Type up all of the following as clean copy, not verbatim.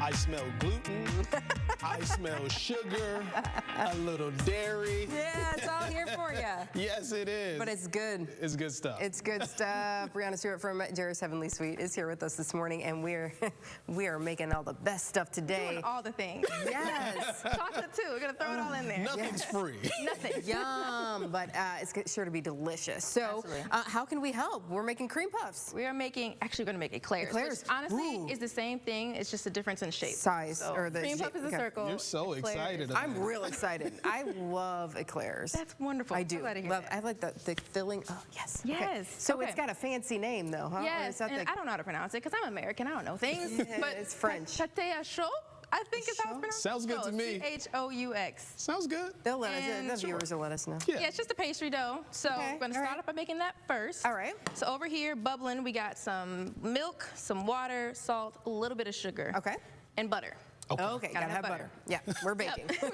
I smell gluten. I smell sugar, a little dairy. Yeah, it's all here for you. Yes, it is. But it's good. It's good stuff. It's good stuff. Brianna Stewart from Jera's Heavenly Suite is here with us this morning, and we are making all the best stuff today. Doing all the things. Yes. Chocolate too. We're gonna throw it all in there. Nothing's free. Nothing. Yum, but it's sure to be delicious. So, how can we help? We're making cream puffs. We are actually going to make eclairs. Eclairs. Which honestly Ooh. is the same thing. It's just a difference in shape. Size, So, or the cream puff is a okay. circle. You're so eclair excited. is- I'm real excited. I love eclairs. That's wonderful. I do. I'm glad to hear Love. that. I like the filling. Oh, yes. Okay. Yes. So Okay. it's got a fancy name, though, huh? Or is Yes, that and the- I don't know how to pronounce it because I'm American. I don't know things. Yeah, but it's French. Patea chaud, I think is how it's pronounced. Sounds good to me. C-H-O-U-X. Sounds good. They'll let us. And The sure. viewers will let us know. Yeah. Yeah, it's just a pastry dough. So Okay, we're going to all start right. off by making that first. All right. So over here, bubbling, we got some milk, some water, salt, a little bit of sugar. Okay. And butter. Okay, gotta have butter. Yeah, we're baking. So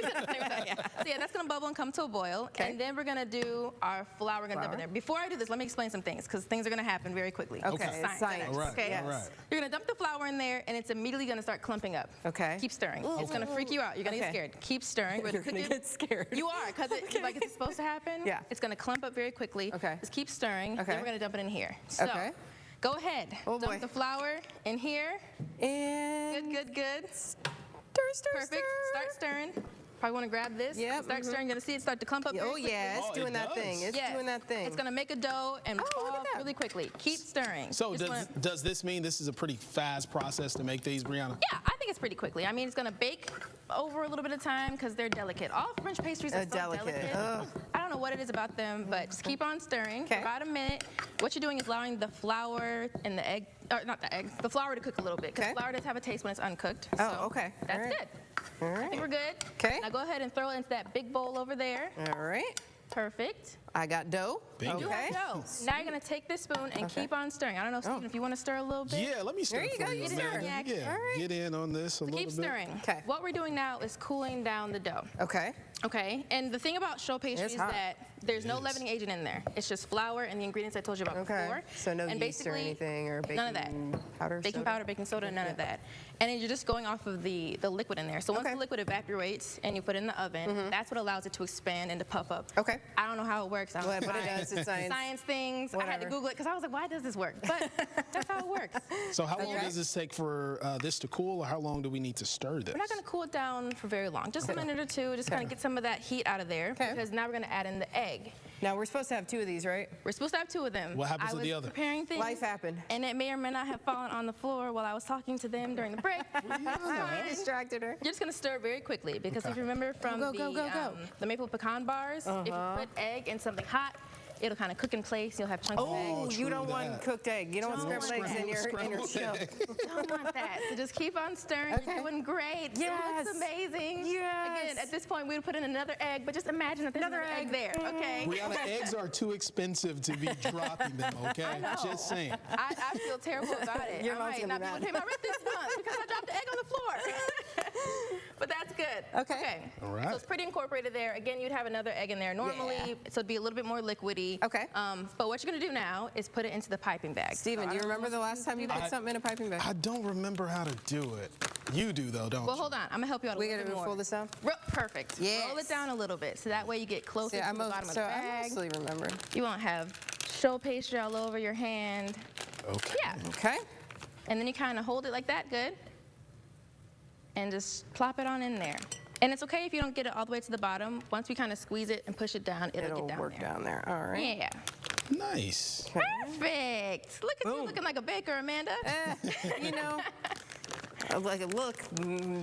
yeah, that's gonna bubble and come to a boil. Okay. And then we're gonna do our flour. We're gonna dump in there. Before I do this, let me explain some things because things are gonna happen very quickly. Okay, it's science. All right, Okay. all right. You're gonna dump the flour in there, and it's immediately gonna start clumping up. Okay. Keep stirring. It's gonna freak you out. You're gonna get Okay. scared. Keep stirring. You're gonna get scared. You are, because like it's supposed to happen. Yeah. It's gonna clump up very quickly. Okay. Just keep stirring. Okay. Then we're gonna dump it in here. So, Okay. go ahead. Oh, boy. Dump the flour in here. And Good. stir. Perfect. Start stirring. Probably want to grab this. Yep, Start stirring. You're gonna see it start to clump up. Oh very quickly. yeah, it's Oh, it doing that does. thing. It's Yes. doing that thing. It's gonna make a dough and Oh, look at fall that. really quickly. Keep stirring. So Just does this mean this is a pretty fast process to make these, Brianna? yeah, I think it's pretty quickly. I mean, it's gonna bake over a little bit of time because they're delicate. All French pastries are so delicate. Ugh. I don't know what it is about them, but just keep on stirring for Okay. about a minute. What you're doing is allowing the flour and the egg, or not the egg, the flour to cook a little bit because Okay. flour does have a taste when it's uncooked. Oh, so okay. That's All right. good. All I think right. we're good. Okay. Now go ahead and throw it into that big bowl over there. All right. Perfect. I got dough. Bingo. You Okay. have dough. Now you're gonna take this spoon and Okay. keep on stirring. I don't know, Stephen, if you want to stir a little bit. Yeah, let me stir There you for go, you you, stir. Amanda. Yeah, All right. get in on this a little Keep bit. stirring. Okay. What we're doing now is cooling down the dough. Okay. Okay, and the thing about show pastry It's is hot. that there's no It is. leavening agent in there. It's just flour and the ingredients I told you about Okay. before. So no and yeast or basically, anything or baking none of that. powder. Baking soda? powder, baking soda, none of that. And then you're just going off of the liquid in there. So once Okay. the liquid evaporates and you put it in the oven, that's what allows it to expand and to puff up. Okay. I don't know how it works. I don't Well, but it know. does. It's science. Science things. I had to Whatever. Google it because I was like, why does this work? But that's how it works. So how long Okay. does this take for this to cool, or how long do we need to stir this? We're not going to cool it down for very long. Just a minute or two. Just kind of get some of that heat out of there. Okay. Because now we're going to add in the egg. Now we're supposed to have two of these, right? We're supposed to have two of them. What happens I to was the other? preparing things. Life happened. And it may or may not have fallen on the floor while I was talking to them during the break. I distracted her. You're just going to stir it very quickly because if Okay. you remember from Go, go, go, go. the maple pecan bars, if you put egg in something hot, it'll kind of cook in place. You'll have chunks of egg. Oh, you true don't want that. cooked egg. You don't want Don't scrambled eggs in your Scrambled shell. Don't want that. So just keep on stirring. Okay. You're doing great. Yes. It looks amazing. Yes. Again, at this point, we would put in another egg, but just imagine that there's another egg there, okay? Brianna, eggs are too expensive to be dropping them, okay? I know. Just saying. I feel terrible about it. Your I mom's might gonna not be be able to pay mad. my rent this month because I dropped the egg on the floor. But that's good. Okay. All right. So it's pretty incorporated there. Again, you'd have another egg in there normally, Yeah. so it'd be a little bit more liquidy. Okay. But what you're gonna do now is put it into the piping bag. Steven, do you remember the last time you put something in a piping bag? I don't remember how to do it. You do, though, don't Well, you? hold on. I'm gonna help you out a We little gotta bit more. fold this down? Perfect. Yes. Roll it down a little bit, so that way you get closer See, to the bottom of the I bag. mostly remember. You won't have show pastry all over your hand. Okay. Yeah. Okay. And then you kind of hold it like that, good. And just plop it on in there. And it's okay if you don't get it all the way to the bottom. Once we kind of squeeze it and push it down, it'll It'll get down work there. down there. All right. Yeah. Nice. Perfect. Look at you Boom. looking like a baker, Amanda. You know, like a look,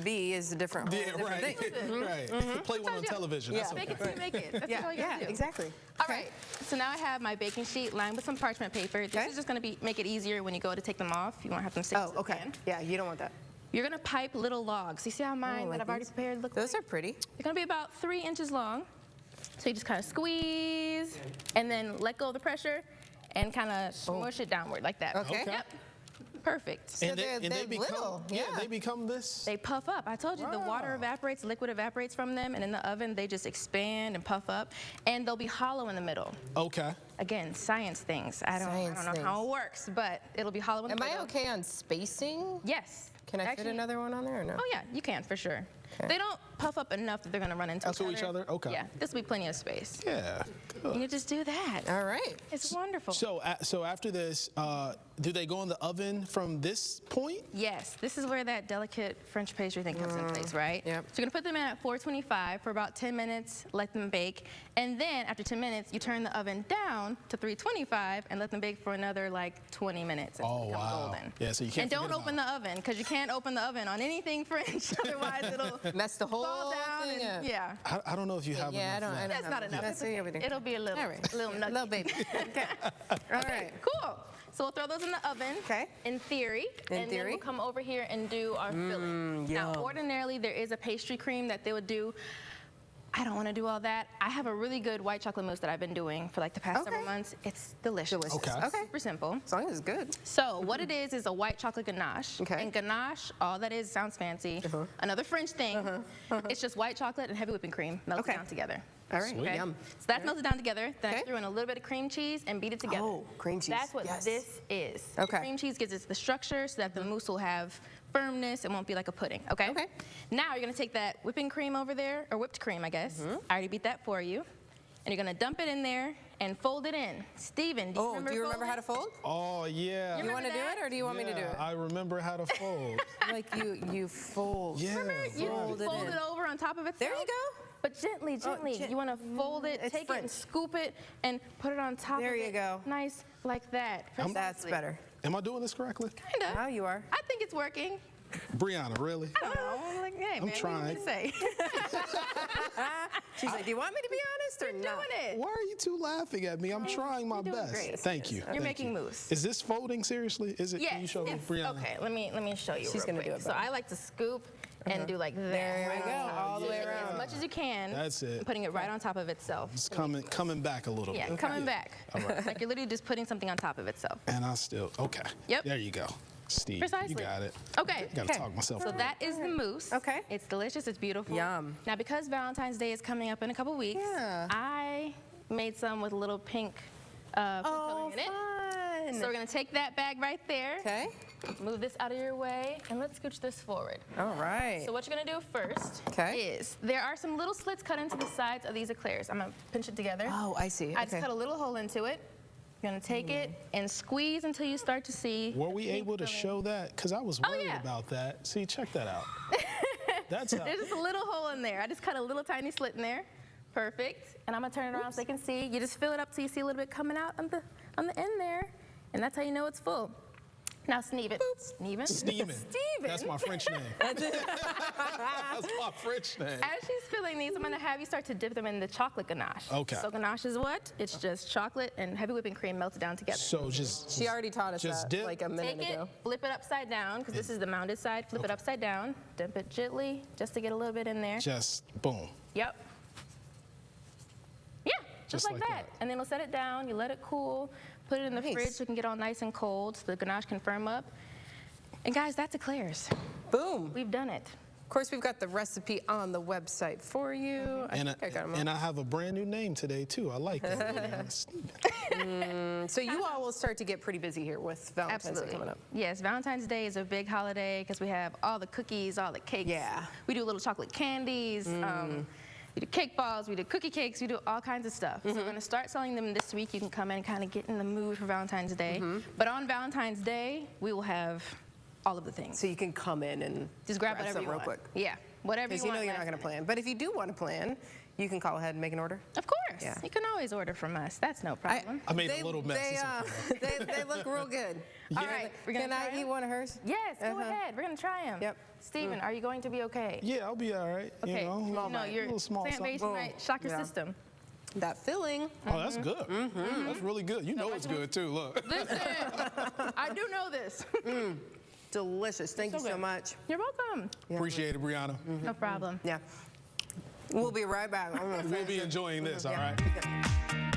B is a different, whole Yeah, different right. thing. Right. Play one on television. That's Make okay. it till you make it. That's all you Yeah, gotta do. exactly. All right. So now I have my baking sheet lined with some parchment paper. This Okay. is just going to make it easier when you go to take them off. You won't have them stick to Oh, the okay. pan. Yeah, you don't want that. You're going to pipe little logs. You see how mine like that I've already these? prepared look Those like? are pretty. They're going to be about 3 inches long. So you just kind of squeeze and then let go of the pressure and kind of smush it downward like that. Okay. Yep. Perfect. So they're become little, yeah. they become this. They puff up. I told you the water Wow. evaporates, liquid evaporates from them, and in the oven they just expand and puff up, and they'll be hollow in the middle. Okay. Again, science things. I don't Science know how it works, but it'll be hollow in the Am middle. I okay on spacing? Yes. Can I fit Actually- another one on there or no? Oh yeah, you can for sure. Okay. They don't puff up enough that they're gonna run into each other? Okay. Yeah, this will be plenty of space. Yeah. You just do that. All right. It's wonderful. So after this, do they go in the oven from this point? Yes, this is where that delicate French pastry thing comes in place, right? Yep. So you're gonna put them in at 425 for about 10 minutes, let them bake, and then after 10 minutes, you turn the oven down to 325 and let them bake for another like 20 minutes until Oh, it becomes wow. golden. Yeah, so you can't And don't forget open the oven, because you can't open the oven on anything French, otherwise it'll Mess the whole fall down. thing And, up. yeah. I don't know if you have Yeah, I enough don't. left. That's not enough. That's everything. It'll be a little, All right. little nugget. Little baby. Okay. All right. Cool. So we'll throw those in the oven. Okay. In theory. In and then theory. we'll come over here and do our filling. Now, yum. ordinarily there is a pastry cream that they would do. I don't want to do all that. I have a really good white chocolate mousse that I've been doing for like the past several Okay. months. It's delicious. Delicious. Okay. Okay. Super simple. As long as it's good. So what it is a white chocolate ganache. Okay. And ganache, all that is, sounds fancy. Another French thing. It's just white chocolate and heavy whipping cream melted Okay. down together. All right. Sweet. Yum. So that's melted down together. Then I Okay. threw in a little bit of cream cheese and beat it together. Oh, cream cheese. That's what Yes. this is. Okay. Cream cheese gives it the structure so that the mousse will have firmness. It won't be like a pudding, okay? Okay. Now you're gonna take that whipping cream over there, or whipped cream, I guess. I already beat that for you. And you're gonna dump it in there and fold it in. Steven, do you remember Do you remember folding? how to fold? Oh, yeah. You You want to do that? it, or do you want me to do Yeah, it? I remember how to fold. Like you fold. Yeah. You Fold it fold in. it over on top of itself. There you go. But gently, gently. gen- You want to fold it, it's take it and French. scoop it and put it on top There of it. you go. Nice like that. That's Precisely. better. Am I doing this correctly? Kinda. Now you are. I think it's working. Brianna, really? I don't know. I'm like, hey, man, what trying. do you want me to say? She's like, do you want me to be honest or You're not? doing it. Why are you two laughing at me? I'm trying my doing best. great. Thank you. You're making mousse. Is this folding seriously? Is it? Yes. Can you show me, yes. Brianna? Okay, let me show you. She's real gonna quick. do it, So buddy. I like to scoop and do like that. There we go, all the way As around. much as you can. That's it. and putting it right on top of itself. It's coming back a little Yeah, bit. coming back. All right. Like you're literally just putting something on top of itself. And I still, okay. Yep. There you go. Steve, Precisely. you got it. Okay. Got to Okay. talk myself. So through that is the mousse. Okay. It's delicious. It's beautiful. Yum. Now, because Valentine's Day is coming up in a couple weeks, Yeah. I made some with a little pink food Oh, coloring in it. fun. So we're gonna take that bag right there. Okay. Move this out of your way, and let's scooch this forward. All right. So what you're gonna do first Okay. is there are some little slits cut into the sides of these eclairs. I'm gonna pinch it together. Oh, I see. I just Okay. cut a little hole into it. You're gonna take it and squeeze until you start to see. Were we the pink able to filling. show that? Because I was Oh, worried yeah. about that. See, check that out. That's how. There's just a little hole in there. I just cut a little tiny slit in there. Perfect. And I'm gonna turn it around so they can see. You just fill it up so you see a little bit coming out on the end there. And that's how you know it's full. Now sneeve it. Sneeve it. Steven. Steven. That's my French name. That's my French name. As she's filling these, I'm gonna have you start to dip them in the chocolate ganache. Okay. So ganache is what? It's just chocolate and heavy whipping cream melted down together. So just. She already taught us Just that dip. like a minute Take it, ago. flip it upside down, because this is the mounded side. Flip it upside down, dip it gently, just to get a little bit in there. Just boom. Yep. Yeah, just like like that. that. And then we'll set it down, you let it cool, put it in the Nice. fridge so it can get all nice and cold so the ganache can firm up. And guys, that's eclairs. Boom. We've done it. Of course, we've got the recipe on the website for you. I And think I got 'em all. and I have a brand new name today too. I like that. Steven. So you all will start to get pretty busy here with Valentine's Day Absolutely. coming up. Yes, Valentine's Day is a big holiday because we have all the cookies, all the cakes. Yeah. We do little chocolate candies. We do cake balls, we do cookie cakes, we do all kinds of stuff. So we're gonna start selling them this week. You can come in and kind of get in the mood for Valentine's Day. But on Valentine's Day, we will have all of the things. So you can come in and Just grab whatever some you real want. quick. Yeah, whatever you Because you want. know you're not last going to minute. plan. But if you do want to plan, you can call ahead and make an order. Of course. Yeah. You can always order from us. That's no problem. I made a little mess. It's okay. They look real good. All right, we're gonna Can I try eat 'em? one of hers? Yes, go Uh-huh. ahead. We're gonna try them. Yep. Steven, are you going to be okay? Yeah, I'll be all right. Okay. You know, You know, a your little small plant-based something. might shock your Yeah. system. That filling. Oh, that's good. That's really good. You know it's good too. Look. Listen, I do know this. Delicious. Thank you so good. much. You're welcome. Appreciate it, Brianna. No problem. Yeah. We'll be right back. I'm gonna We'll finish be it. enjoying this. All Yeah. right. Yeah.